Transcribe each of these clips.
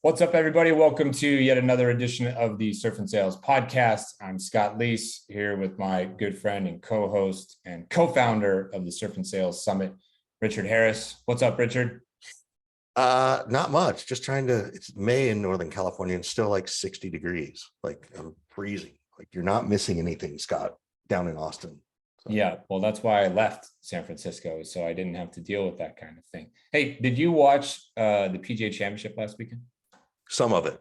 What's up, everybody? Welcome to yet another edition of the Surf and Sales podcast. I'm Scott Leese here with my good friend and co-host and co-founder of the Surf and Sales Summit, Richard Harris. What's up, Richard? Not much. Just trying to, it's May in Northern California and still like 60 degrees. Like I'm freezing. Like you're not missing anything, Scott, down in Austin. So. Yeah, well, that's why I left San Francisco, so I didn't have to deal with that kind of thing. Hey, did you watch the PGA Championship last weekend? Some of it.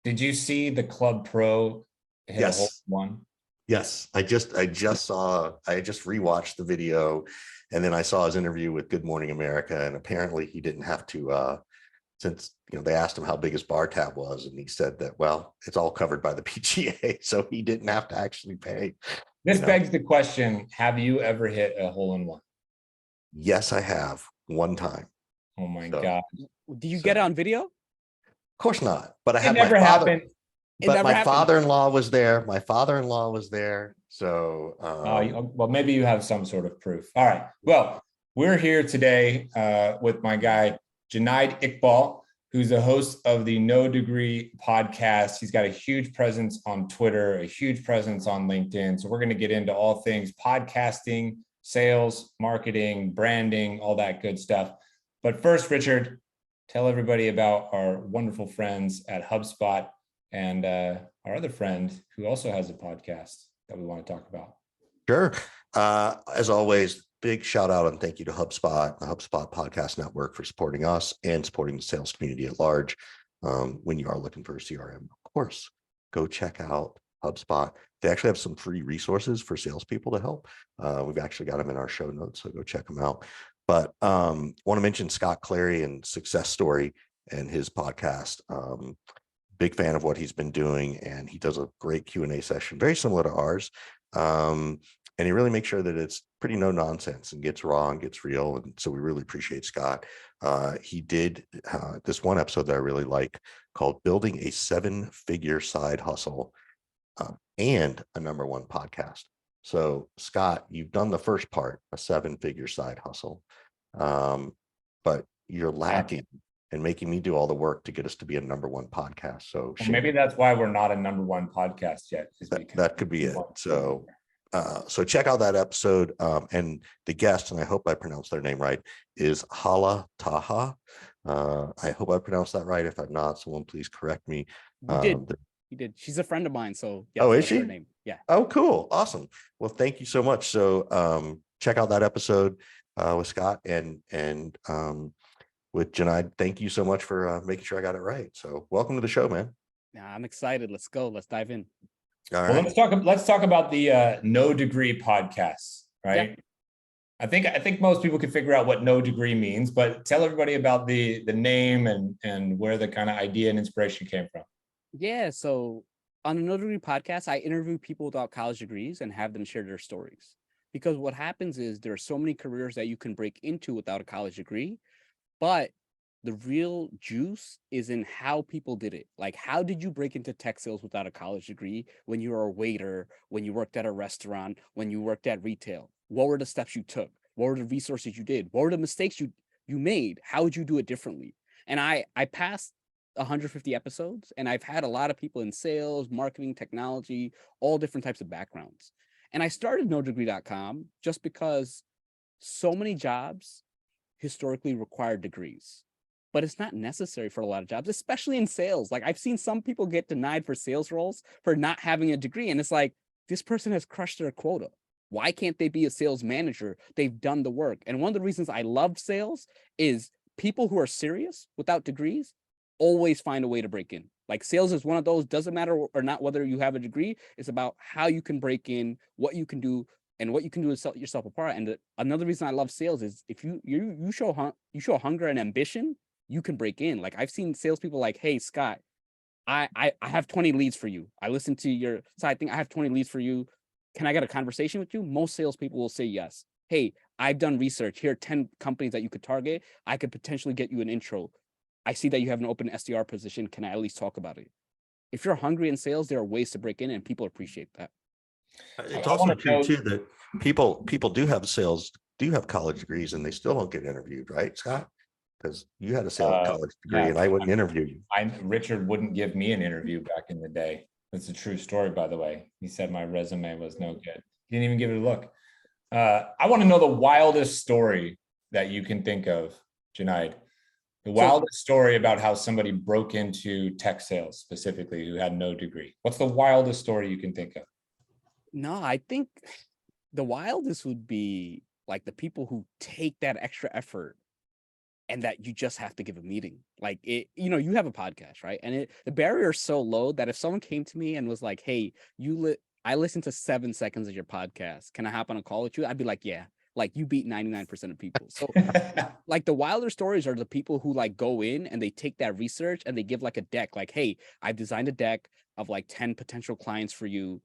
Did you see the Club Pro hit a hole one? Yes, I just rewatched the video, and then I saw his interview with Good Morning America, and apparently he didn't have to, since they asked him how big his bar tab was, and he said that, well, it's all covered by the PGA, so he didn't have to actually pay. This begs the question: have you ever hit a hole in one? Yes, I have one time. Oh my God! Do you get it on video? Of course not. But I It had never my father. happened. But my father-in-law was there. My father-in-law was there. So, well, maybe you have some sort of proof. All right. Well, we're here today with my guy, Jonaed Iqabl, who's the host of the No Degree podcast. He's got a huge presence on Twitter, a huge presence on LinkedIn. So we're going to get into all things podcasting, sales, marketing, branding, all that good stuff. But first, Richard, tell everybody about our wonderful friends at HubSpot and our other friend who also has a podcast that we want to talk about. Sure. As always, big shout out and thank you to HubSpot, the HubSpot Podcast Network, for supporting us and supporting the sales community at large. When you are looking for a CRM, of course, go check out HubSpot. They actually have some free resources for salespeople to help. We've actually got them in our show notes, so go check them out. But want to mention Scott Clary and Success Story and his podcast. Big fan of what he's been doing, and he does a great Q&A session, very similar to ours. And he really makes sure that it's pretty no nonsense and gets raw and gets real. And so we really appreciate Scott. He did this one episode that I really like called Building a 7-Figure Side Hustle and a #1 podcast. So Scott, you've done the first part, a 7-figure side hustle, but you're lacking and making me do all the work to get us to be a #1 podcast. So maybe that's why we're not a #1 podcast yet. That could be it. So check out that episode. And the guest, and I hope I pronounced their name right, is Hala Taha. I hope I pronounced that right. If I'm not, someone please correct me. You did. She's a friend of mine. So yeah. Oh, is she? Her name. Yeah. Oh, cool. Awesome. Well, thank you so much. So check out that episode with Scott and with Jonaed. Thank you so much for making sure I got it right. So welcome to the show, man. Yeah, I'm excited. Let's go. Let's dive in. All right. Well, let's talk about the No Degree podcast, right? Yeah. I think most people can figure out what No Degree means, but tell everybody about the name and where the kind of idea and inspiration came from. Yeah, so on the No Degree podcast, I interview people without college degrees and have them share their stories. Because what happens is there are so many careers that you can break into without a college degree, but the real juice is in how people did it. Like, how did you break into tech sales without a college degree when you were a waiter, when you worked at a restaurant, when you worked at retail? What were the steps you took? What were the resources you did? What were the mistakes you made? How would you do it differently? And I passed 150 episodes, and I've had a lot of people in sales, marketing, technology, all different types of backgrounds. And I started nodegree.com just because so many jobs historically require degrees, but it's not necessary for a lot of jobs, especially in sales. Like, I've seen some people get denied for sales roles for not having a degree. And it's like, this person has crushed their quota. Why can't they be a sales manager? They've done the work. And one of the reasons I loved sales is people who are serious without degrees always find a way to break in. Like, sales is one of those, doesn't matter or not whether you have a degree. It's about how you can break in, what you can do, and what you can do to set yourself apart. And another reason I love sales is if you show hunger and ambition, you can break in. Like, I've seen salespeople like, hey, Scott, I have 20 leads for you. I listened to your side thing. I have 20 leads for you. Can I get a conversation with you? Most salespeople will say yes. Hey, I've done research. Here are 10 companies that you could target. I could potentially get you an intro. I see that you have an open SDR position. Can I at least talk about it? If you're hungry in sales, there are ways to break in, and people appreciate that. It's also true too that people do have college degrees and they still don't get interviewed, right, Scott? because you had a sales college degree, yeah. and I wouldn't interview you. Richard wouldn't give me an interview back in the day. That's a true story, by the way. He said my resume was no good. He didn't even give it a look. I want to know the wildest story that you can think of, Jonaed. The wildest story about how somebody broke into tech sales specifically who had no degree. What's the wildest story you can think of? No, I think the wildest would be like the people who take that extra effort and that you just have to give a meeting. Like it, you have a podcast, right? And the barrier is so low that if someone came to me and was like, "Hey, I listened to 7 seconds of your podcast. Can I hop on a call with you?" I'd be like, "Yeah." Like you beat 99% of people. So like the wilder stories are the people who like go in and they take that research and they give like a deck, like, "Hey, I've designed a deck of like 10 potential clients for you.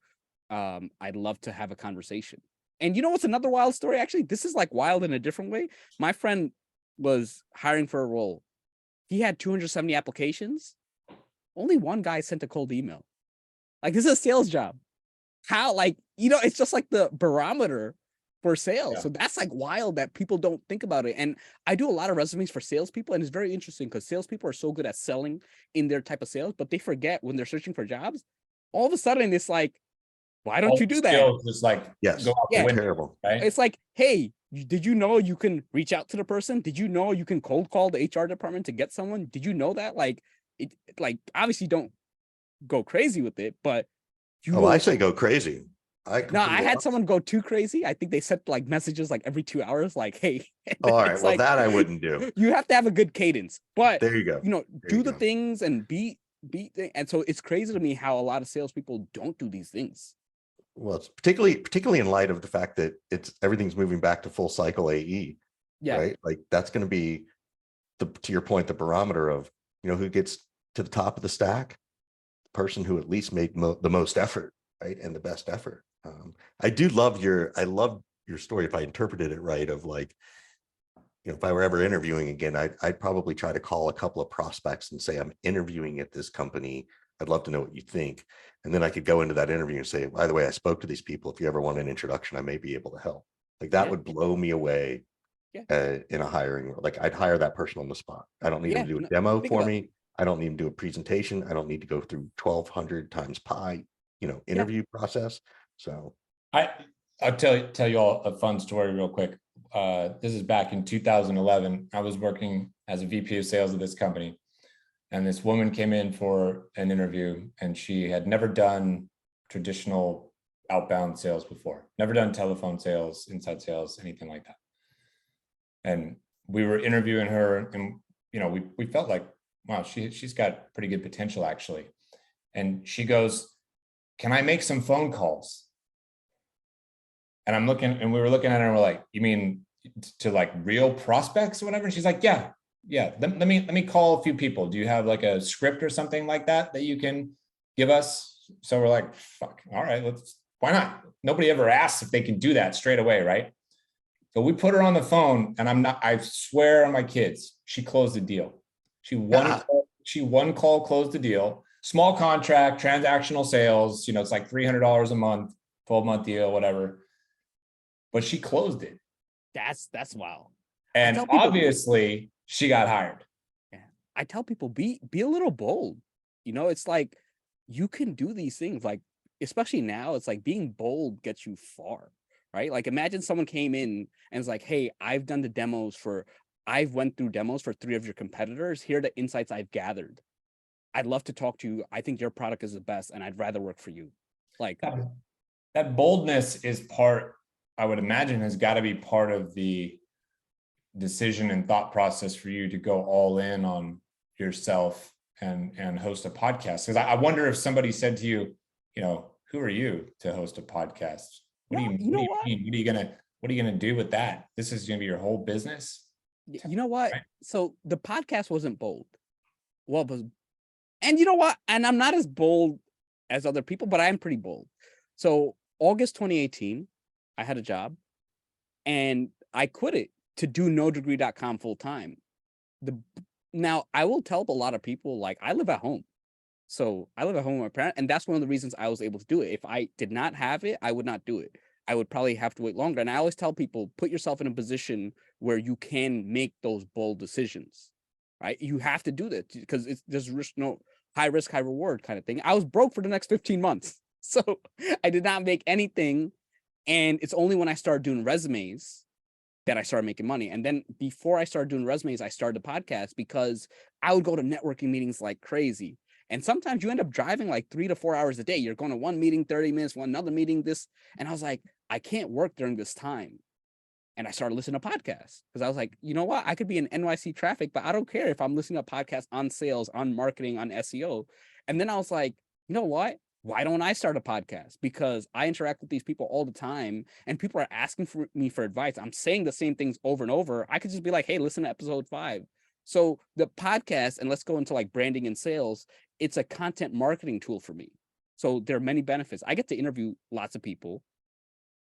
I'd love to have a conversation." And you know what's another wild story? Actually, this is like wild in a different way. My friend was hiring for a role. He had 270 applications. Only one guy sent a cold email. Like this is a sales job. How, like, it's just like the barometer for sales. Yeah. So that's like wild that people don't think about it. And I do a lot of resumes for salespeople, and it's very interesting because salespeople are so good at selling in their type of sales, but they forget when they're searching for jobs. All of a sudden, it's like, why don't you do that? Just like Yes, go out the Yeah. window, terrible. right? It's like, hey, did you know you can reach out to the person? Did you know you can cold call the HR department to get someone? Did you know that? Like, like obviously don't go crazy with it, but I say go crazy. I had someone go too crazy. I think they sent like messages like every 2 hours, like, "Hey." All right, well, like, that I wouldn't do. You have to have a good cadence, but There you go. do the things and beat. And so it's crazy to me how a lot of salespeople don't do these things. Well, it's particularly in light of the fact that everything's moving back to full cycle AE. Yeah. Right. Like that's going to be to your point, the barometer of, who gets to the top of the stack, the person who at least made the most effort, right. And the best effort. I love your story. If I interpreted it right, of like, if I were ever interviewing again, I'd probably try to call a couple of prospects and say, "I'm interviewing at this company. I'd love to know what you think." And then I could go into that interview and say, "By the way, I spoke to these people. If you ever want an introduction, I may be able to help." Like that would blow me away in a hiring. Like I'd hire that person on the spot. I don't need them to do a demo for me. I don't need them to do a presentation. I don't need to go through 1,200 times pi, interview process. So I'll tell you all a fun story real quick. This is back in 2011. I was working as a VP of sales of this company. And this woman came in for an interview, and she had never done traditional outbound sales before, never done telephone sales, inside sales, anything like that. And we were interviewing her, and we felt like, wow, she's got pretty good potential actually. And she goes, "Can I make some phone calls?" And we were looking at her and we're like, "You mean to like real prospects or whatever?" And she's like, yeah. Let me call a few people. Do you have like a script or something like that you can give us? So we're like, fuck, all right, why not? Nobody ever asks if they can do that straight away, right? So we put her on the phone, and I swear on my kids, she closed the deal. She one call closed the deal. Small contract, transactional sales, it's like $300 a month, 12-month deal, whatever. But she closed it. That's wild. And obviously she got hired. Yeah. I tell people, be a little bold. It's like you can do these things, like, especially now, it's like being bold gets you far, right? Like imagine someone came in and was like, "Hey, I've went through demos for 3 of your competitors. Here are the insights I've gathered. I'd love to talk to you. I think your product is the best, and I'd rather work for you." Like that boldness is part, I would imagine, has got to be part of the decision and thought process for you to go all in on yourself and host a podcast. Because I wonder if somebody said to you, "Who are you to host a podcast? What do you mean? What are you gonna do with that? This is gonna be your whole business?" You know what? Right. So the podcast wasn't bold. And you know what? And I'm not as bold as other people, but I am pretty bold. So August 2018, I had a job and I quit it to do nodegree.com full time. Now I will tell a lot of people, like, I live at home. So I live at home with my parents, and that's one of the reasons I was able to do it. If I did not have it, I would not do it. I would probably have to wait longer. And I always tell people, put yourself in a position where you can make those bold decisions, right? You have to do that because there's no high risk, high reward kind of thing. I was broke for the next 15 months. So I did not make anything. And it's only when I started doing resumes that I started making money. And then before I started doing resumes, I started the podcast because I would go to networking meetings like crazy. And sometimes you end up driving like 3 to 4 hours a day. You're going to one meeting, 30 minutes, another meeting, this. And I was like, I can't work during this time. And I started listening to podcasts because I was like, you know what? I could be in NYC traffic, but I don't care if I'm listening to podcasts on sales, on marketing, on SEO. And then I was like, you know what? Why don't I start a podcast? Because I interact with these people all the time and people are asking for me for advice. I'm saying the same things over and over. I could just be like, hey, listen to episode 5. So the podcast, and let's go into like branding and sales, it's a content marketing tool for me. So there are many benefits. I get to interview lots of people.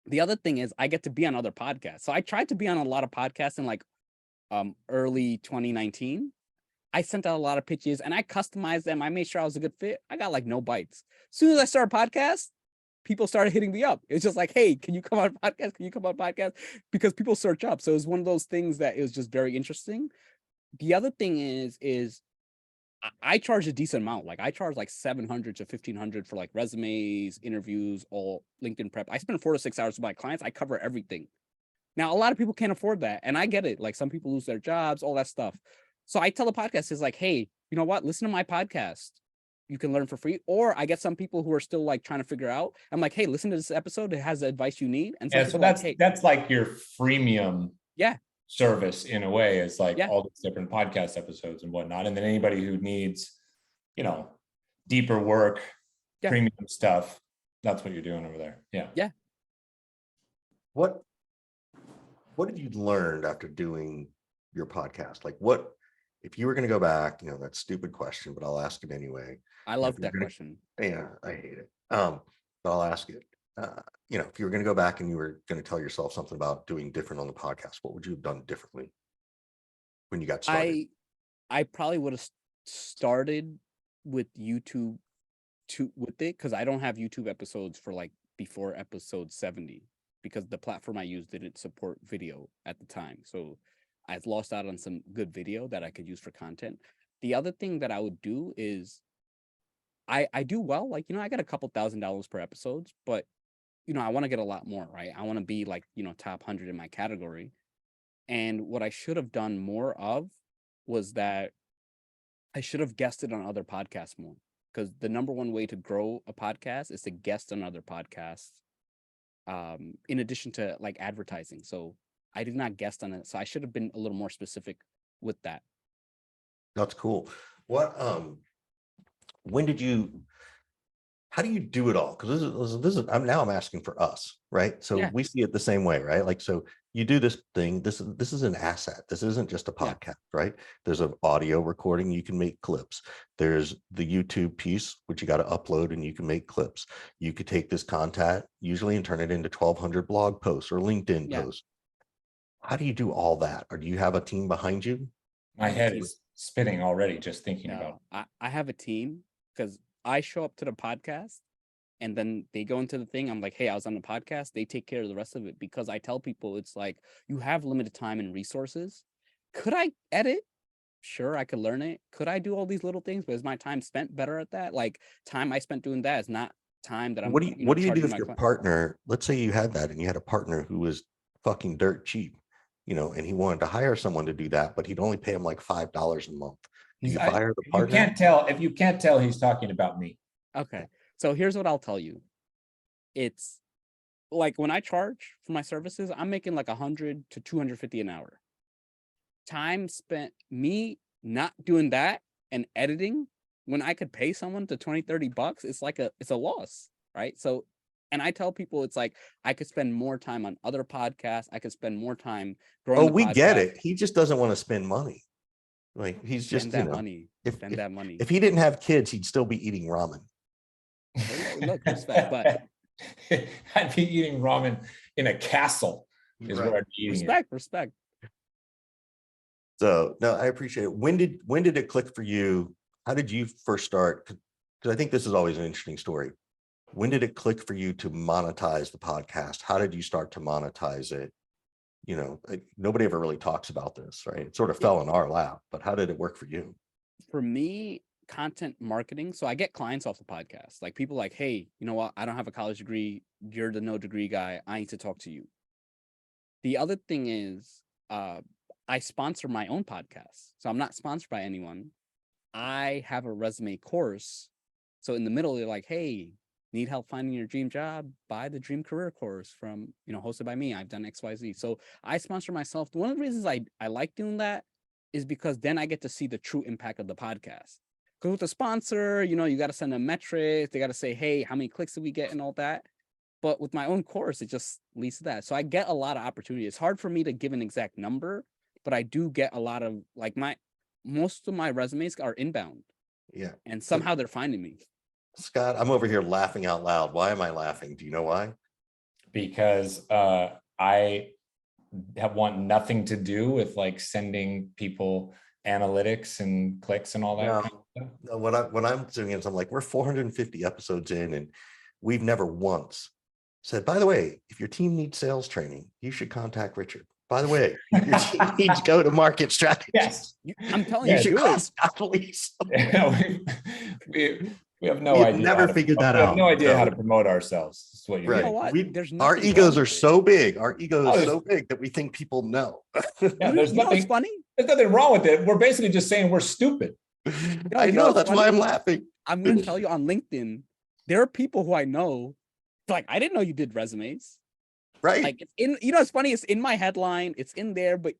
The other thing is I get to be on other podcasts. So I tried to be on a lot of podcasts in like early 2019. I sent out a lot of pitches and I customized them. I made sure I was a good fit. I got like no bites. As soon as I started a podcast, people started hitting me up. It's just like, hey, can you come on a podcast? Can you come on a podcast? Because people search up. So it was one of those things that it was just very interesting. The other thing is I charge a decent amount. Like I charge like $700 to $1,500 for like resumes, interviews, all LinkedIn prep. I spend 4 to 6 hours with my clients. I cover everything. Now, a lot of people can't afford that. And I get it. Like some people lose their jobs, all that stuff. So I tell the podcast is like, hey, you know what? Listen to my podcast. You can learn for free. Or I get some people who are still like trying to figure out. I'm like, hey, listen to this episode. It has the advice you need. And Yeah, so that's like your freemium service in a way, is like all these different podcast episodes and whatnot. And then anybody who needs, deeper work, premium stuff, that's what you're doing over there. Yeah. What have you learned after doing your podcast? Like if you were going to go back, that stupid question, but I'll ask it anyway. I love that question. Yeah, I hate it. But I'll ask it. If you were going to go back and you were going to tell yourself something about doing different on the podcast, what would you have done differently when you got started? I probably would have started with YouTube with it, because I don't have YouTube episodes for like before episode 70, because the platform I used didn't support video at the time. So I've lost out on some good video that I could use for content. The other thing that I would do is I do well, like, I get a couple $1,000s per episodes, but I want to get a lot more, right? I want to be like, top 100 in my category. And what I should have done more of was that I should have guested on other podcasts more, because the number one way to grow a podcast is to guest on other podcasts, in addition to like advertising. So I did not guest on it. So I should have been a little more specific with that. That's cool. How do you do it all? Because this is I'm asking for us, right? So we see it the same way, right? Like, so you do this thing, this is an asset. This isn't just a podcast, right? There's an audio recording, you can make clips. There's the YouTube piece, which you got to upload and you can make clips. You could take this content usually and turn it into 1,200 blog posts or LinkedIn posts. How do you do all that? Or do you have a team behind you? My head is spinning already just thinking about it. I have a team, because I show up to the podcast and then they go into the thing. I'm like, hey, I was on the podcast. They take care of the rest of it, because I tell people it's like, you have limited time and resources. Could I edit? Sure, I could learn it. Could I do all these little things? But is my time spent better at that? Like, time I spent doing that is not time that I'm. What do you do if your partner, let's say you had that and you had a partner who was fucking dirt cheap, and he wanted to hire someone to do that, but he'd only pay him like $5 a month. You fire the partner? If you can't tell, he's talking about me. Okay. So here's what I'll tell you. It's like, when I charge for my services, I'm making like 100 to 250 an hour. Time spent me not doing that and editing, when I could pay someone to $20-$30, it's a loss, right? So, and I tell people it's like, I could spend more time on other podcasts. I could spend more time growing. We get it. He just doesn't want to spend money. Like, he's just spend that money. If he didn't have kids, he'd still be eating ramen. Look, respect, but I'd be eating ramen in a castle. Is what I'd be eating. Respect. So no, I appreciate it. When did it click for you? How did you first start? Because I think this is always an interesting story. When did it click for you to monetize the podcast? How did you start to monetize it? nobody ever really talks about this, right? It sort of fell in our lap, but how did it work for you? For me, content marketing. So I get clients off the podcast, like people like, hey, you know what? I don't have a college degree. You're the no degree guy. I need to talk to you. The other thing is, I sponsor my own podcast. So I'm not sponsored by anyone. I have a resume course. So in the middle, they're like, hey, need help finding your dream job? Buy the dream career course from, hosted by me. I've done XYZ. So I sponsor myself. One of the reasons I like doing that is because then I get to see the true impact of the podcast. Because with a sponsor, you got to send them metrics. They got to say, hey, how many clicks did we get and all that. But with my own course, it just leads to that. So I get a lot of opportunity. It's hard for me to give an exact number, but I do get a lot of, like, most of my resumes are inbound. Yeah. And somehow they're finding me. Scott, I'm over here laughing out loud. Why am I laughing? Do you know why? Because I want nothing to do with like sending people analytics and clicks and all that kind of stuff. No, what I'm doing is I'm like, we're 450 episodes in, and we've never once said, by the way, if your team needs sales training, you should contact Richard. By the way, if your team needs to go to market strategy. Yes. I'm telling you, should do it. Scott Leese. We have no We've idea. never figured that out. We have no idea No. how to promote ourselves. That's what Right. You know what? There's Our nothing egos wrong are with it. so big. Our ego is Oh, so big that we think people know. Yeah, there's You know what's nothing. funny? There's nothing wrong with it. We're basically just saying we're stupid. I you know know, what's that's funny? why I'm laughing. I'm going to tell you on LinkedIn, there are people who I know, like, I didn't know you did resumes. Right. Like, it's in, it's funny, it's in my headline, it's in there, but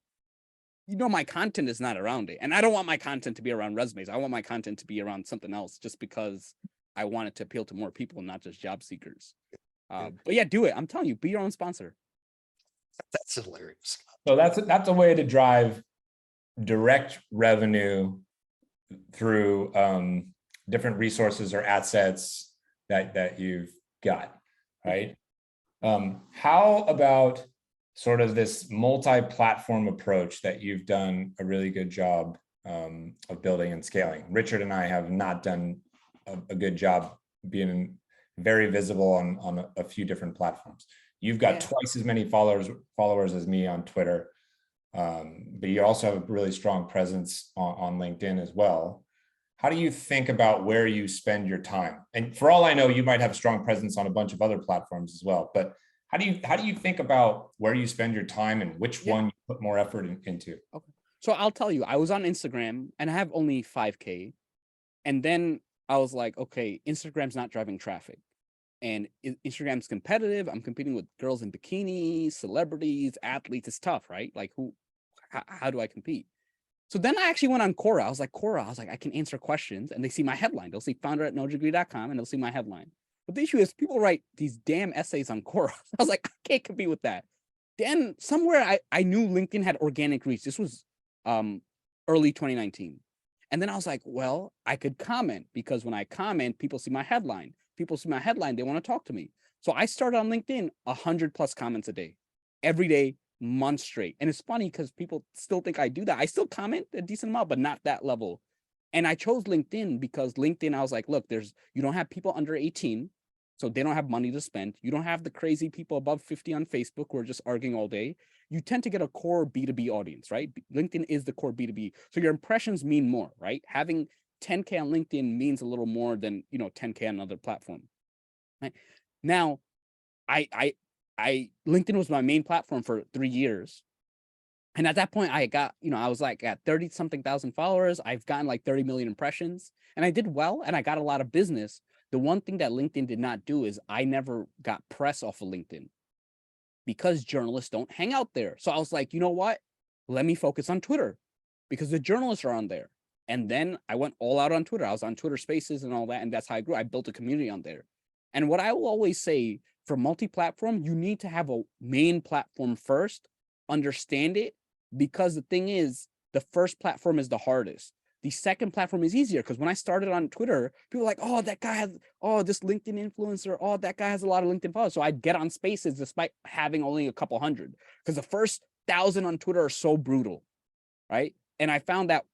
my content is not around it. And I don't want my content to be around resumes. I want my content to be around something else, just because I want it to appeal to more people, not just job seekers. But yeah, do it. I'm telling you, be your own sponsor. That's hilarious. So that's a way to drive direct revenue through different resources or assets that you've got, right? How about sort of this multi-platform approach that you've done a really good job of building and scaling? Richard and I have not done a good job being very visible on a few different platforms. You've got twice as many followers as me on Twitter, but you also have a really strong presence on LinkedIn as well. How do you think about where you spend your time? And for all I know, you might have a strong presence on a bunch of other platforms as well, but how do you think about where you spend your time and which one you put more effort into? Okay. So I'll tell you, I was on Instagram and I have only 5K. And then I was like, okay, Instagram's not driving traffic. And Instagram's competitive. I'm competing with girls in bikinis, celebrities, athletes. It's tough, right? Like, how do I compete? So then I actually went on Quora. I was like, I can answer questions, and they see my headline. They'll see founder at nodegree.com, and they'll see my headline. But the issue is people write these damn essays on Quora. I was like, I can't compete with that. Then somewhere I knew LinkedIn had organic reach. This was early 2019. And then I was like, well, I could comment, because when I comment, people see my headline. People see my headline, they want to talk to me. So I started on LinkedIn 100+ comments a day, every day, months straight. And it's funny because people still think I do that. I still comment a decent amount, but not that level. And I chose LinkedIn because LinkedIn, I was like, look, you don't have people under 18, so they don't have money to spend. You don't have the crazy people above 50 on Facebook who are just arguing all day. You tend to get a core B2B audience, right? LinkedIn is the core B2B. So your impressions mean more, right? Having 10K on LinkedIn means a little more than, 10K on another platform. Right? Now, I LinkedIn was my main platform for 3 years. And at that point, I got, I was like at 30 something thousand followers. I've gotten like 30 million impressions, and I did well, and I got a lot of business. The one thing that LinkedIn did not do is I never got press off of LinkedIn, because journalists don't hang out there. So I was like, you know what? Let me focus on Twitter, because the journalists are on there. And then I went all out on Twitter. I was on Twitter Spaces and all that, and that's how I grew. I built a community on there. And what I will always say, for multi-platform, you need to have a main platform first, understand it, because the thing is, the first platform is the hardest. The second platform is easier, because when I started on Twitter, people were like, oh, that guy has, this LinkedIn influencer, that guy has a lot of LinkedIn followers. So I'd get on Spaces despite having only a couple hundred, because the first 1,000 on Twitter are so brutal, right? And I found that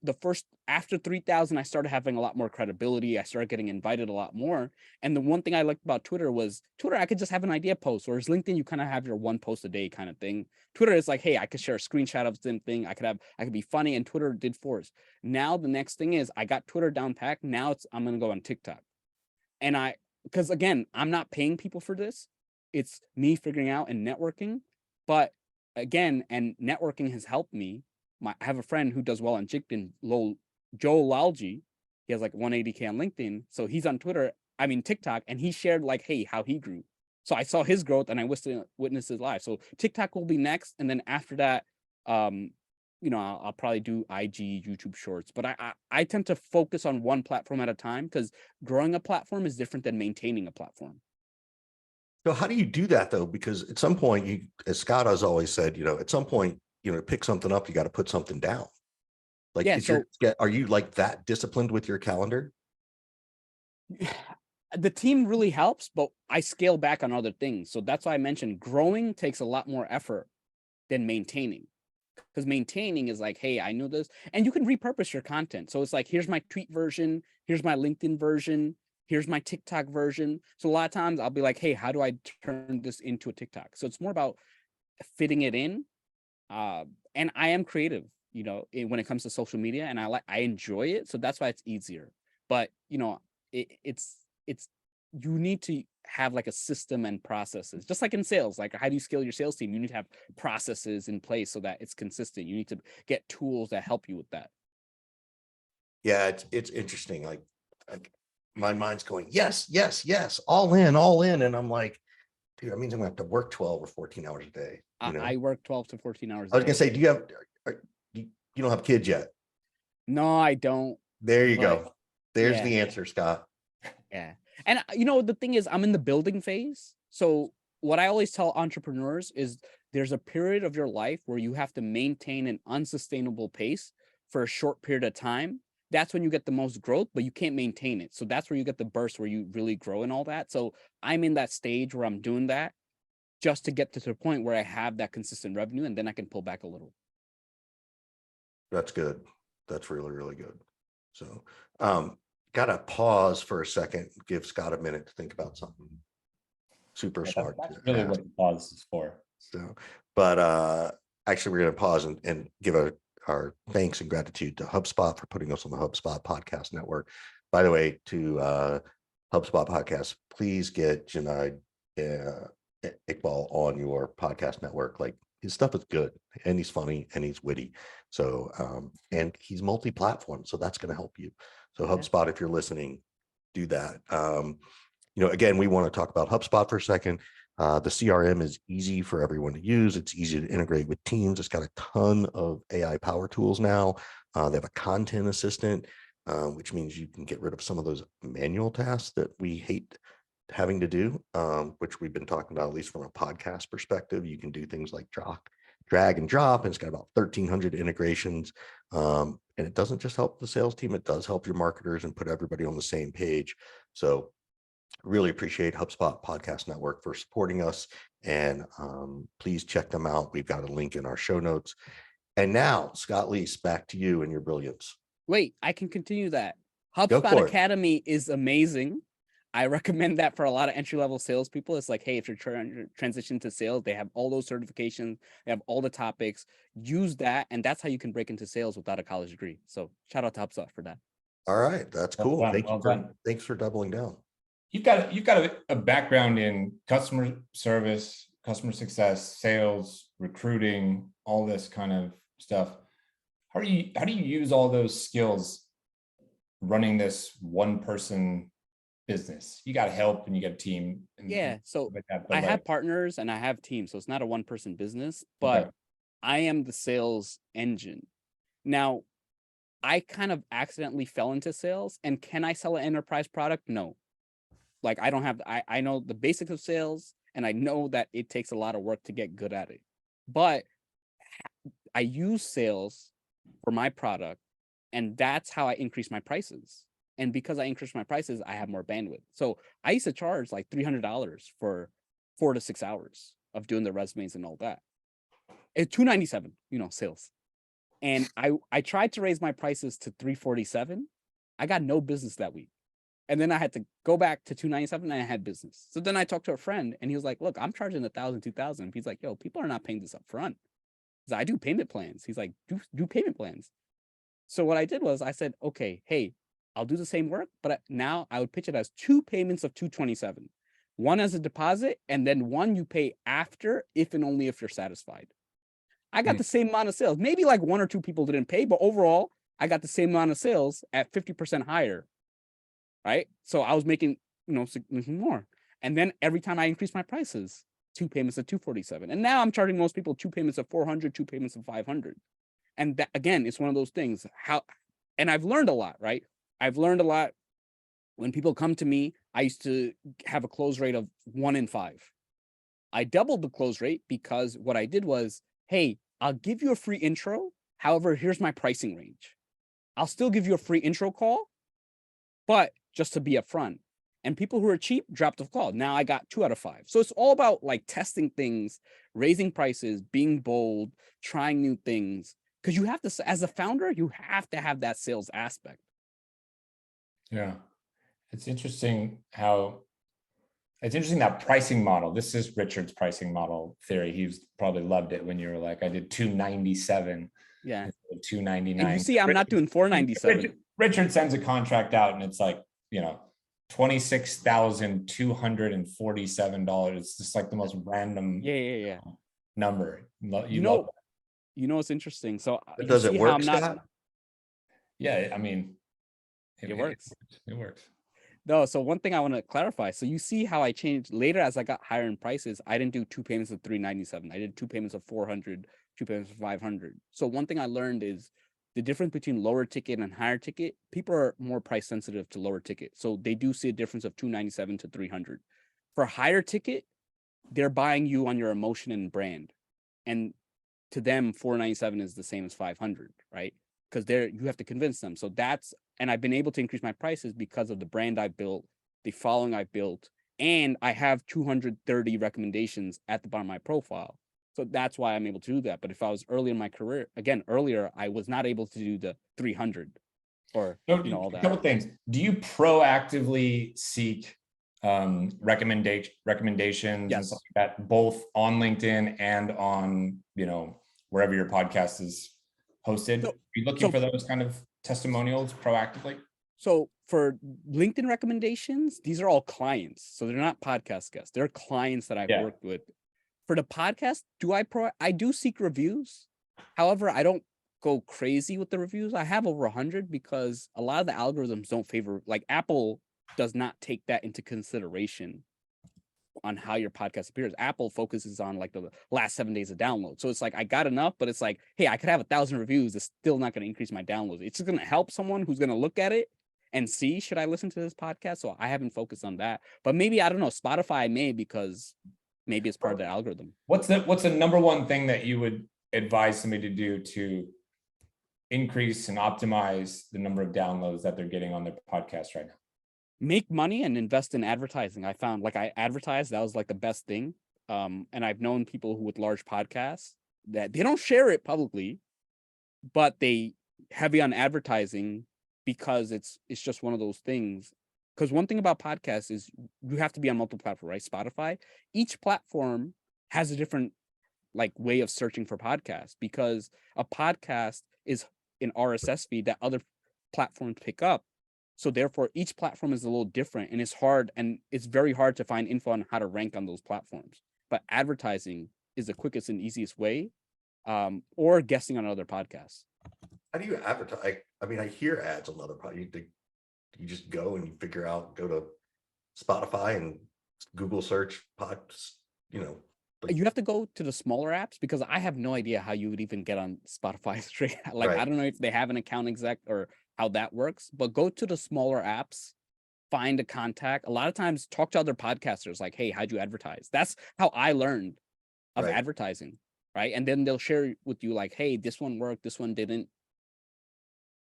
after 3,000, I started having a lot more credibility. I started getting invited a lot more. And the one thing I liked about Twitter was I could just have an idea post, whereas LinkedIn, you kind of have your one post a day kind of thing. Twitter is like, hey, I could share a screenshot of the same thing. I could be funny, and Twitter did force. Now the next thing is I got Twitter down packed. Now I'm going to go on TikTok. And because again, I'm not paying people for this. It's me figuring out and networking. But again, and networking has helped me. I have a friend who does well on LinkedIn, Joe Lalji. He has like 180K on LinkedIn. So he's on TikTok, and he shared like, hey, how he grew. So I saw his growth and I witnessed his live. So TikTok will be next. And then after that, I'll probably do IG, YouTube Shorts. But I tend to focus on one platform at a time, because growing a platform is different than maintaining a platform. So how do you do that though? Because at some point, as Scott has always said, at some point, pick something up, you got to put something down. Like, Yeah, are you like that disciplined with your calendar? The team really helps, but I scale back on other things. So that's why I mentioned growing takes a lot more effort than maintaining. Because maintaining is like, hey, I know this, and you can repurpose your content. So it's like, here's my tweet version, here's my LinkedIn version, here's my TikTok version. So a lot of times I'll be like, hey, how do I turn this into a TikTok? So it's more about fitting it in. And I am creative, when it comes to social media, and I enjoy it. So that's why it's easier. But it's you need to have like a system and processes, just like in sales. Like, how do you scale your sales team? You need to have processes in place so that it's consistent. You need to get tools that help you with that. Yeah, it's interesting. Like my mind's going, yes, all in. And I'm like, dude, that means I'm gonna have to work 12 or 14 hours a day. I work 12 to 14 hours. I was gonna say, you don't have kids yet? No, I don't. There you go. There's yeah. the answer, Scott. Yeah. And the thing is, I'm in the building phase. So what I always tell entrepreneurs is there's a period of your life where you have to maintain an unsustainable pace for a short period of time. That's when you get the most growth, but you can't maintain it. So that's where you get the burst where you really grow and all that. So I'm in that stage where I'm doing that just to get to the point where I have that consistent revenue, and then I can pull back a little. That's good. That's really, really good. So, gotta pause for a second, give Scott a minute to think about something super smart. That's really what the pause is for. So, but actually, we're going to pause and give our thanks and gratitude to HubSpot for putting us on the HubSpot Podcast Network. By the way, to HubSpot Podcast, please get Jonaed Iqabl on your podcast network. Like, his stuff is good, and he's funny, and he's witty. So, and he's multi-platform, so that's going to help you. So HubSpot, if you're listening, do that. Again, we want to talk about HubSpot for a second. The CRM is easy for everyone to use. It's easy to integrate with Teams. It's got a ton of AI power tools now. They have a content assistant, which means you can get rid of some of those manual tasks that we hate having to do, which we've been talking about, at least from a podcast perspective. You can do things like drag and drop, and it's got about 1,300 integrations. And it doesn't just help the sales team, it does help your marketers and put everybody on the same page. So really appreciate HubSpot Podcast Network for supporting us. And please check them out. We've got a link in our show notes. And now, Scott Leese, back to you and your brilliance. Wait, I can continue that. HubSpot Academy is amazing. I recommend that for a lot of entry-level salespeople. It's like, hey, if you're trying to transition to sales, they have all those certifications, they have all the topics. Use that, and that's how you can break into sales without a college degree. So shout out to HubSpot for that. All right, that's cool. Thanks for doubling down. You've got a background in customer service, customer success, sales, recruiting, all this kind of stuff. How do you use all those skills running this one person business? You got help and you got a team. So I have partners and I have teams, so it's not a one person business, but I am the sales engine. Now, I kind of accidentally fell into sales, and can I sell an enterprise product? No. Like, I know the basics of sales, and I know that it takes a lot of work to get good at it, but I use sales for my product, and that's how I increase my prices. And because I increase my prices, I have more bandwidth. So I used to charge like $300 for 4 to 6 hours of doing the resumes and all that. It's $297, sales. And I tried to raise my prices to 347. I got no business that week. And then I had to go back to 297 and I had business. So then I talked to a friend and he was like, look, I'm charging 1,000, 2,000. He's like, yo, people are not paying this up front. I do payment plans. He's like, do payment plans. So what I did was I said, okay, hey, I'll do the same work, but now I would pitch it as 2 payments of 227. One as a deposit, and then one you pay after if and only if you're satisfied. I got the same amount of sales. Maybe like 1 or 2 people didn't pay, but overall, I got the same amount of sales at 50% higher. Right? So I was making, significantly more. And then every time I increased my prices, 2 payments of 247. And now I'm charging most people 2 payments of 400, 2 payments of 500. And that, again, it's one of those things. And I've learned a lot, right? I've learned a lot. When people come to me, I used to have a close rate of 1 in 5. I doubled the close rate because what I did was, hey, I'll give you a free intro. However, here's my pricing range. I'll still give you a free intro call, but just to be upfront. And people who are cheap dropped the call. Now I got 2 out of 5. So it's all about like testing things, raising prices, being bold, trying new things. Because you have to, as a founder, you have to have that sales aspect. Yeah. It's interesting that pricing model. This is Richard's pricing model theory. He's probably loved it when you were like, I did 297. Yeah. 299. And you see, I'm not doing 497. Richard sends a contract out and it's like, $26,247. It's just like the most random number. You know what's interesting? So does it work, Scott? Yeah, I mean, it works. It works. No, so one thing I want to clarify. So you see how I changed later as I got higher in prices. I didn't do 2 payments of 397. I did 2 payments of 400, 2 payments of 500. So one thing I learned is the difference between lower ticket and higher ticket. People are more price sensitive to lower ticket. So they do see a difference of 297 to 300. For higher ticket, they're buying you on your emotion and brand. And to them, 497 is the same as 500, right? Because you have to convince them. So and I've been able to increase my prices because of the brand I built, the following I built, and I have 230 recommendations at the bottom of my profile. So that's why I'm able to do that. But if I was early in my career, earlier, I was not able to do the 300 or all that. A couple things. Do you proactively seek recommendations and stuff like that, both on LinkedIn and on, wherever your podcast is hosted? Are you looking for those kind of testimonials proactively? So for LinkedIn recommendations, these are all clients. So they're not podcast guests. They're clients that I've worked with. For the podcast, I do seek reviews. However, I don't go crazy with the reviews. I have over 100 because a lot of the algorithms don't favor, like Apple does not take that into consideration on how your podcast appears. Apple focuses on like the last 7 days of download. So it's like, I got enough, but it's like, hey, I could have 1,000 reviews. It's still not going to increase my downloads. It's just going to help someone who's going to look at it and see, should I listen to this podcast? So I haven't focused on that, but maybe, I don't know, Spotify may, because maybe it's part of the algorithm. What's the number one thing that you would advise somebody to do to increase and optimize the number of downloads that they're getting on their podcast right now? Make money and invest in advertising. I found I advertised, that was like the best thing. And I've known people who with large podcasts that they don't share it publicly, but they heavy on advertising because it's just one of those things. Because one thing about podcasts is you have to be on multiple platforms, right? Spotify, each platform has a different way of searching for podcasts, because a podcast is an RSS feed that other platforms pick up. So therefore, each platform is a little different, and it's very hard to find info on how to rank on those platforms. But advertising is the quickest and easiest way, or guesting on other podcasts. How do you advertise? I mean, I hear ads on other podcasts. You just go and you go to Spotify and Google search pods, You have to go to the smaller apps, because I have no idea how you would even get on Spotify straight. Right. I don't know if they have an account exec or how that works, but go to the smaller apps, find a contact. A lot of times talk to other podcasters like, hey, how'd you advertise? That's how I learned of advertising, right? And then they'll share with you like, hey, this one worked, this one didn't.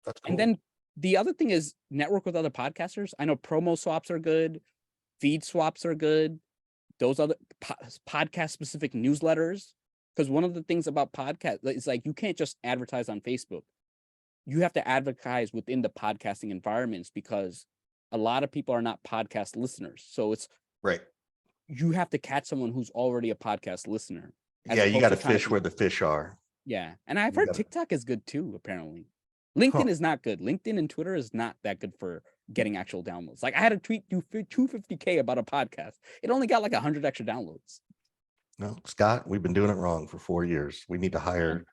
That's cool. And then the other thing is network with other podcasters. I know promo swaps are good. Feed swaps are good. Those other podcast specific newsletters Because one of the things about podcasts is like you can't just advertise on Facebook. You have to advertise within the podcasting environments because a lot of people are not podcast listeners. So it's Right. you have to catch someone who's already a podcast listener. Yeah, you got to trying fish where the fish are. Yeah. And I've You heard gotta- TikTok is good too, apparently. LinkedIn Huh. is not good. LinkedIn and Twitter is not that good for getting actual downloads. Like I had a tweet do 250K about a podcast. It only got like 100 extra downloads. No, Scott, we've been doing it wrong for 4 years. We need to hire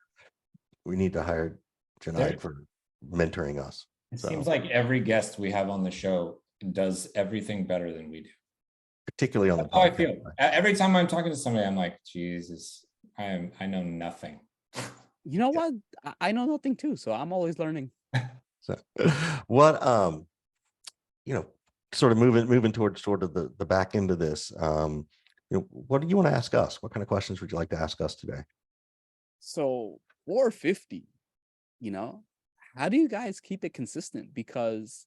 Jonaed for mentoring us. It So, seems like every guest we have on the show does everything better than we do. particularly on the That's how I podcast. feel. Every time I'm talking to somebody, I'm like, Jesus, I know nothing. You know what? I know nothing too, so I'm always learning. So what sort of moving towards sort of the back end of this, what do you want to ask us? What kind of questions would you like to ask us today? So 450, how do you guys keep it consistent? Because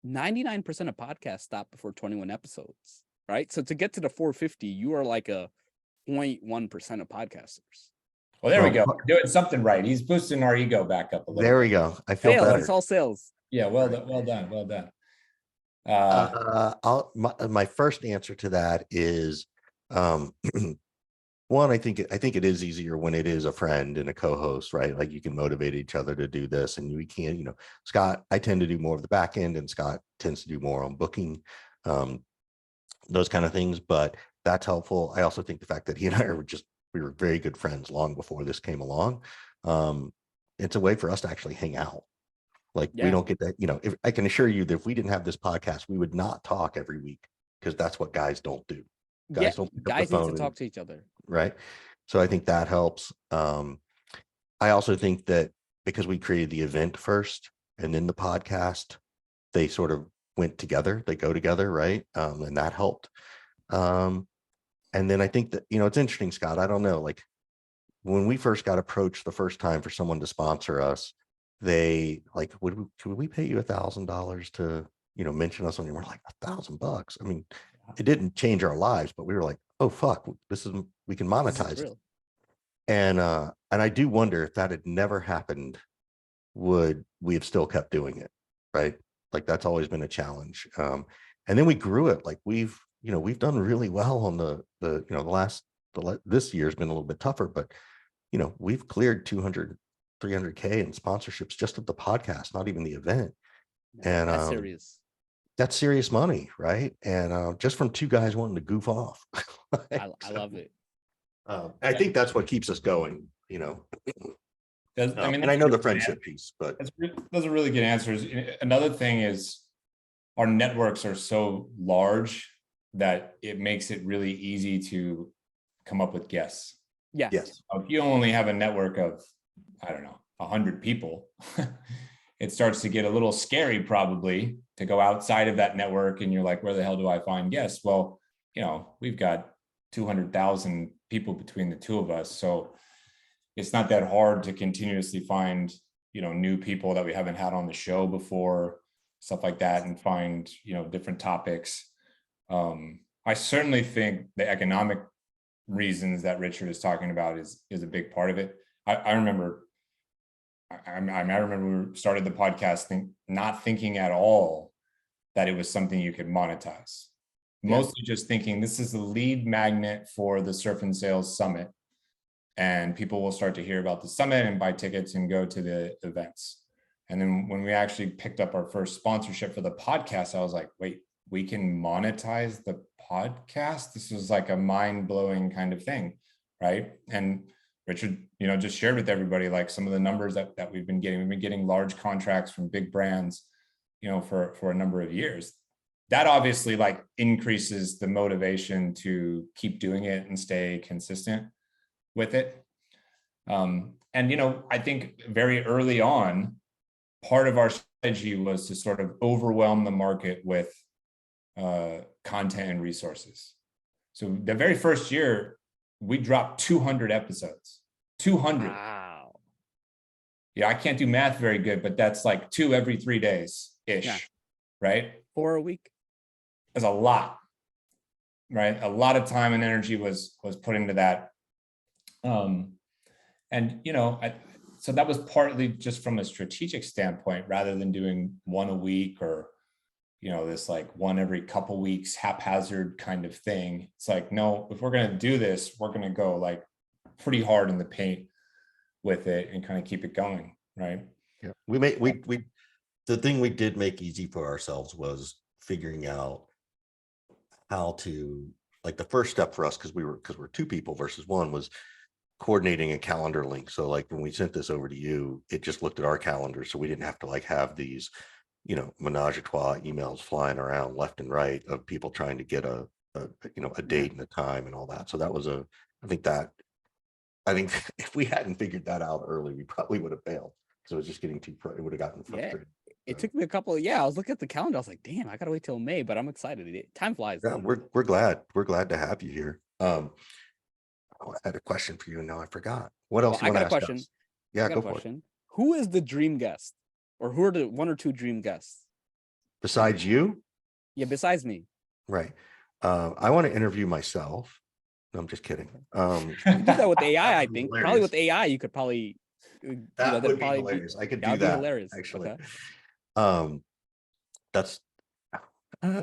99% of podcasts stop before 21 episodes, right? So to get to the 450, you are like a 0.1% of podcasters. Well, there we go. We're doing something right. He's boosting our ego back up a little. There we go. I feel Sales, better. it's all sales. Yeah, well done. My first answer to that is, one, I think it is easier when it is a friend and a co-host, right? Like you can motivate each other to do this, and we can, Scott, I tend to do more of the back end, and Scott tends to do more on booking, those kind of things. But that's helpful. I also think the fact that he and I we were very good friends long before this came along. It's a way for us to actually hang out. Like we don't get that, if I can assure you that if we didn't have this podcast, we would not talk every week, because that's what guys don't do. Guys don't pick up the phone need to talk to each other. Right. So I think that helps. I also think that because we created the event first and then the podcast, they sort of went together, they go together, right? And that helped. And then I think that, it's interesting, Scott, I don't know, like when we first got approached the first time for someone to sponsor us, they like, could we pay you $1,000 to, mention us on your, we're like $1,000. I mean, it didn't change our lives, but we were like, oh, fuck, we can monetize it. And I do wonder if that had never happened, would we have still kept doing it? Right. Like that's always been a challenge. And then we grew it. Like we've done really well on this year's been a little bit tougher, but we've cleared 200, 300K in sponsorships just of the podcast, not even the event. And that's serious. That's serious money, right? And just from two guys wanting to goof off. I love it. I think that's what keeps us going, and I know the friendship piece, but those are really good answers. Another thing is our networks are so large that it makes it really easy to come up with guests. Yes. If you only have a network of, I don't know, 100 people, it starts to get a little scary probably to go outside of that network, and you're like, where the hell do I find guests? Well, we've got 200,000 people between the two of us, so it's not that hard to continuously find new people that we haven't had on the show before, stuff like that, and find different topics. I certainly think the economic reasons that Richard is talking about is a big part of it. I remember we started the podcast not thinking at all that it was something you could monetize. Mostly just thinking this is the lead magnet for the Surf and Sales Summit, and people will start to hear about the summit and buy tickets and go to the events. And then when we actually picked up our first sponsorship for the podcast, I was like, wait, we can monetize the podcast? This was like a mind-blowing kind of thing, right? And Richard, just shared with everybody like some of the numbers that we've been getting. We've been getting large contracts from big brands, for a number of years. That obviously like increases the motivation to keep doing it and stay consistent with it. And I think very early on, part of our strategy was to sort of overwhelm the market with content and resources. So the very first year, we dropped 200 episodes. 200. Wow. Yeah, I can't do math very good, but that's like 2 every 3 days-ish, right? 4 a week. That's a lot, right? A lot of time and energy was put into that. And, so that was partly just from a strategic standpoint, rather than doing one a week or, this like one every couple weeks haphazard kind of thing. It's like, no, if we're going to do this, we're going to go like pretty hard in the paint with it and kind of keep it going. Right. Yeah. The thing we did make easy for ourselves was figuring out how to, like, the first step for us, because we're two people versus one, was coordinating a calendar link. So like when we sent this over to you, it just looked at our calendar. So we didn't have to like have these, menage a trois emails flying around left and right of people trying to get a date and a time and all that. So that was I think if we hadn't figured that out early, we probably would have failed. So it was just getting it would have gotten frustrating. It took me I was looking at the calendar. I was like, damn, I gotta wait till May, but I'm excited. Time flies. Yeah, we're glad to have you here. I had a question for you and now I forgot. What else? I got a question. Yeah, go for it. Who is the dream guest, or who are the one or two dream guests besides you? Yeah, besides me. Right. I want to interview myself. No, I'm just kidding. You can do that with AI. I think hilarious. Probably with AI, you could probably. That would be hilarious. I could do that. Hilarious. Actually. Okay. That's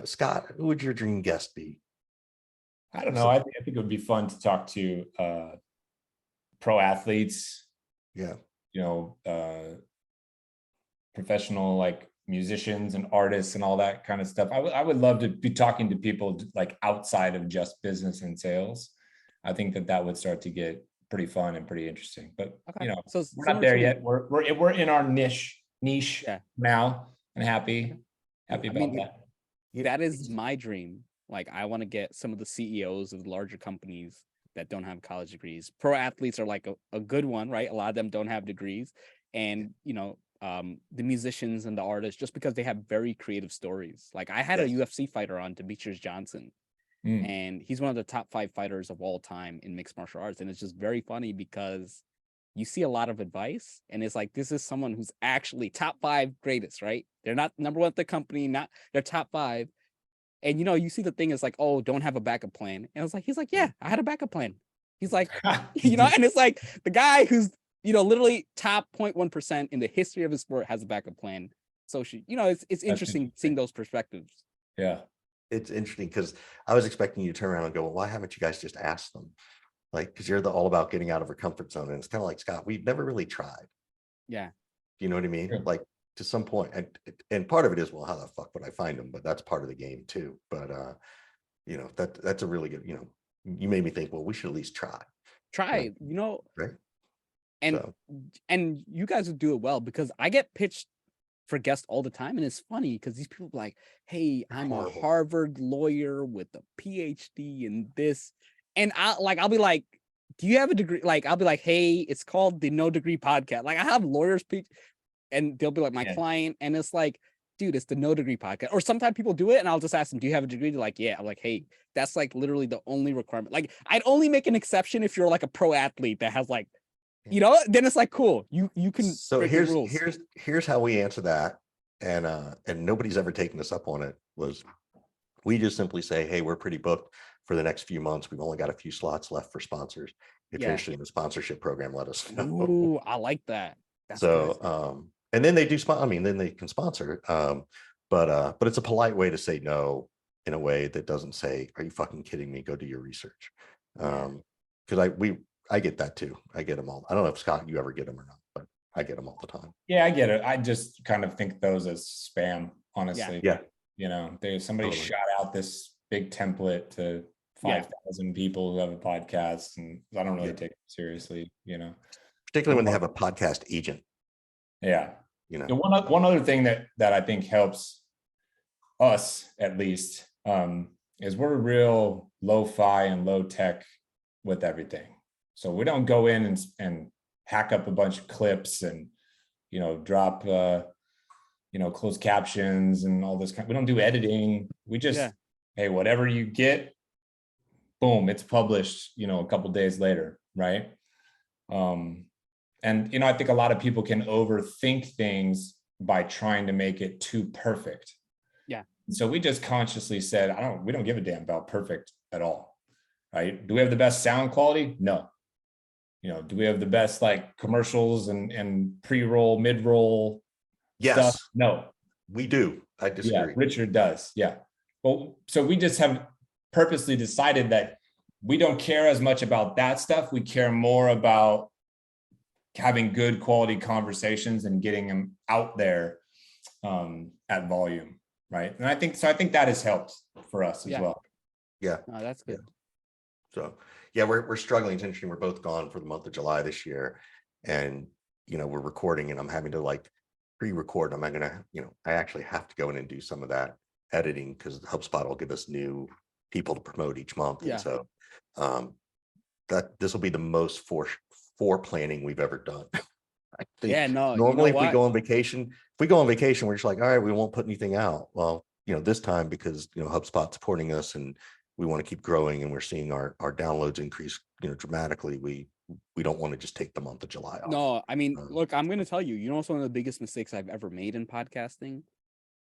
Scott. Who would your dream guest be? I don't know. I think it would be fun to talk to pro athletes. Yeah. Professional like musicians and artists and all that kind of stuff. I would love to be talking to people like outside of just business and sales. I think that would start to get pretty fun and pretty interesting. But so we're not there yet. We're in our niche now, and happy about that. That is my dream. Like, I want to get some of the CEOs of larger companies that don't have college degrees. Pro athletes are like a good one, right? A lot of them don't have degrees. And, the musicians and the artists, just because they have very creative stories. Like, I had a UFC fighter on, Demetrius Johnson, and he's one of the top 5 fighters of all time in mixed martial arts. And it's just very funny because you see a lot of advice, and it's like, this is someone who's actually top 5 greatest, right? They're not number 1 at the company, they're top 5. And, you see the thing is like, oh, don't have a backup plan. And it's like, he's like, yeah, I had a backup plan. He's like, and it's like the guy who's, literally top 0.1% in the history of his sport has a backup plan. So it's interesting seeing those perspectives. Yeah. It's interesting because I was expecting you to turn around and go, well, why haven't you guys just asked them? Like, because you're all about getting out of our comfort zone. And it's kind of like, Scott, we've never really tried. Yeah. You know what I mean? Yeah. Like, to some point, and part of it is, well, how the fuck would I find them? But that's part of the game too. But that's a really good, you made me think, well, we should at least try. Right? And you guys would do it well, because I get pitched for guests all the time, and it's funny because these people are like, hey, I'm a Harvard lawyer with a PhD in this, and I'll be like, do you have a degree? Like, I'll be like, hey, it's called the No Degree Podcast. Like, I have lawyers and they'll be like, my client, and it's like, dude, it's the No Degree Podcast. Or sometimes people do it, and I'll just ask them, do you have a degree? They're like, yeah. I'm like, hey, that's like literally the only requirement. Like, I'd only make an exception if you're like a pro athlete that has like, then it's like, cool, you can. So here's how we answer that, and nobody's ever taken us up on it. Was we just simply say, hey, we're pretty booked for the next few months. We've only got a few slots left for sponsors. If you're interested in the sponsorship program, let us know. Ooh, I like that. That's so and then they do then they can sponsor. But it's a polite way to say no in a way that doesn't say, are you fucking kidding me? Go do your research. Because I get that too. I get them all. I don't know if Scott, you ever get them or not, but I get them all the time. Yeah, I get it. I just kind of think those as spam, honestly. Yeah. There's somebody shot out this big template to 5,000 people who have a podcast, and I don't really take it seriously, Particularly when they have a podcast agent. Yeah. One other thing that I think helps us, at least, is we're real lo-fi and low tech with everything. So we don't go in and hack up a bunch of clips and, drop, closed captions and all this we don't do editing. We just, hey, whatever you get, boom, it's published, a couple days later. Right. And, I think a lot of people can overthink things by trying to make it too perfect. Yeah. So we just consciously said, we don't give a damn about perfect at all. Right. Do we have the best sound quality? No. do we have the best like commercials and pre-roll, mid-roll Yes, stuff? No. we do. I disagree. Yeah, Richard does. Yeah. Well, so we just have purposely decided that we don't care as much about that stuff. We care more about having good quality conversations and getting them out there at volume, right? And I think that has helped for us as well. Yeah. No, that's good. So yeah, we're struggling. It's interesting. We're both gone for the month of July this year, and we're recording, and I'm having to like pre-record. I'm not gonna, I actually have to go in and do some of that editing because HubSpot will give us new people to promote each month, and so that this will be the most for planning we've ever done. I think normally if we go on vacation, we're just like, all right, we won't put anything out. Well, this time because HubSpot's supporting us and we want to keep growing and we're seeing our downloads increase, dramatically. We don't want to just take the month of July off. No, I mean, look, I'm going to tell you, it's one of the biggest mistakes I've ever made in podcasting.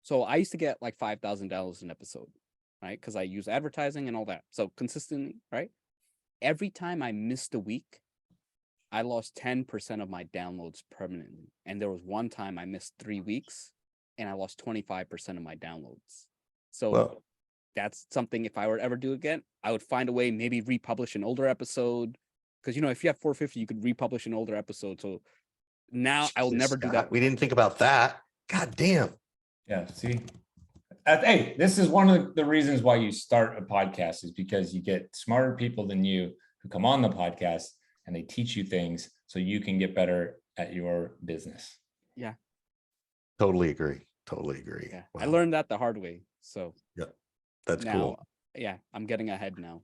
So I used to get like $5,000 an episode, right? Because I use advertising and all that. So consistently, right? Every time I missed a week, I lost 10% of my downloads permanently. And there was one time I missed 3 weeks and I lost 25% of my downloads. So that's something, if I were to ever do again, I would find a way, maybe republish an older episode. Because, if you have 450, you could republish an older episode. So now I will never do that. We didn't think about that. God damn. Yeah. See, hey, this is one of the reasons why you start a podcast, is because you get smarter people than you who come on the podcast and they teach you things so you can get better at your business. Yeah. Totally agree. Yeah. Wow. I learned that the hard way. So yeah, that's now, cool. Yeah, I'm getting ahead now.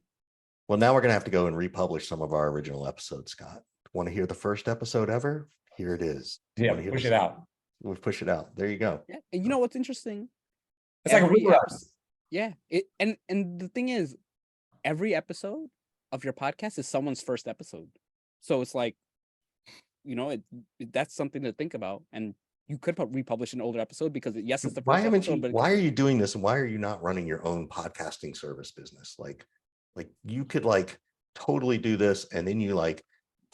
Well, now we're going to have to go and republish some of our original episodes, Scott. Want to hear the first episode ever? Here it is. Yeah, push it out. We'll push it out. There you go. Yeah, and you know what's interesting? It's like a rerun. Yeah, and the thing is, every episode of your podcast is someone's first episode. So it's like, that's something to think about. And you could republish an older episode because it's the first episode. But why are you doing this, and why are you not running your own podcasting service business? Like you could totally do this, and then you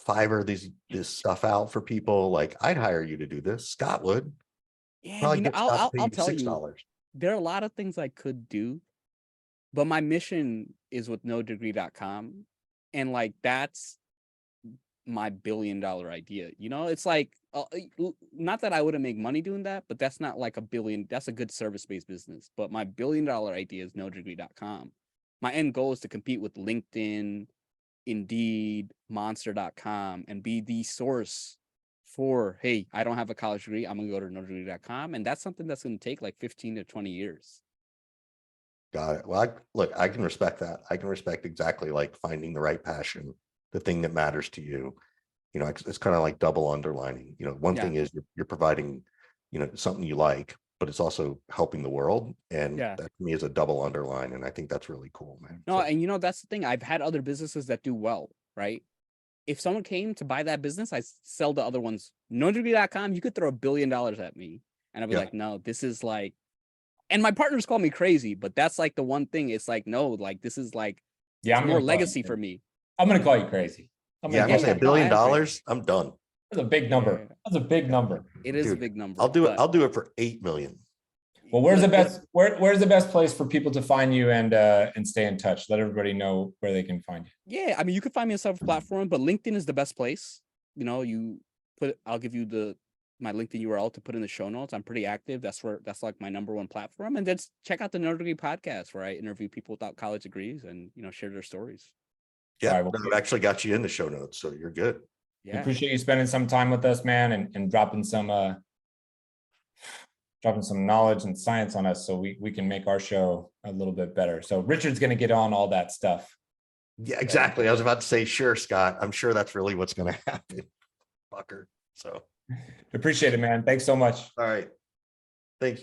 Fiverr this stuff out for people. Like I'd hire you to do this. Scott would. Yeah, I'll tell you. There are a lot of things I could do, but my mission is with nodegree.com, and that's my $1 billion idea. It's not that I wouldn't make money doing that, but that's not like $1 billion. That's a good service-based business. But my $1 billion idea is nodegree.com. My end goal is to compete with LinkedIn, Indeed, Monster.com, and be the source for, hey, I don't have a college degree, I'm going to go to nodegree.com. And that's something that's going to take 15 to 20 years. Got it. Well, I can respect that. I can respect exactly finding the right passion, the thing that matters to you. It's kind of like double underlining. One thing is you're providing, something you like, but it's also helping the world. And that to me is a double underline. And I think that's really cool, man. No, and that's the thing. I've had other businesses that do well, right? If someone came to buy that business, I sell the other ones. NoDegree.com, you could throw $1 billion at me. And I'd be like, no, this is and my partners call me crazy, but that's the one thing. It's no, this is more legacy for me. I'm going to call you crazy. I'm going to say $1 billion. I'm done. That's a big number. That's a big number. It is a big number. I'll do it. I'll do it for 8 million. Well, where's the best place for people to find you and stay in touch? Let everybody know where they can find you. Yeah, I mean, you can find me on several platforms, but LinkedIn is the best place. I'll give you my LinkedIn URL to put in the show notes. I'm pretty active. That's my number one platform. And then check out the No Degree podcast, where I interview people without college degrees and share their stories. Yeah, I've actually got you in the show notes, so you're good. Yeah, appreciate you spending some time with us, man, and dropping some knowledge and science on us so we can make our show a little bit better. So Richard's going to get on all that stuff. Yeah, exactly. I was about to say, sure, Scott. I'm sure that's really what's going to happen. Fucker. So appreciate it, man. Thanks so much. All right. Thanks.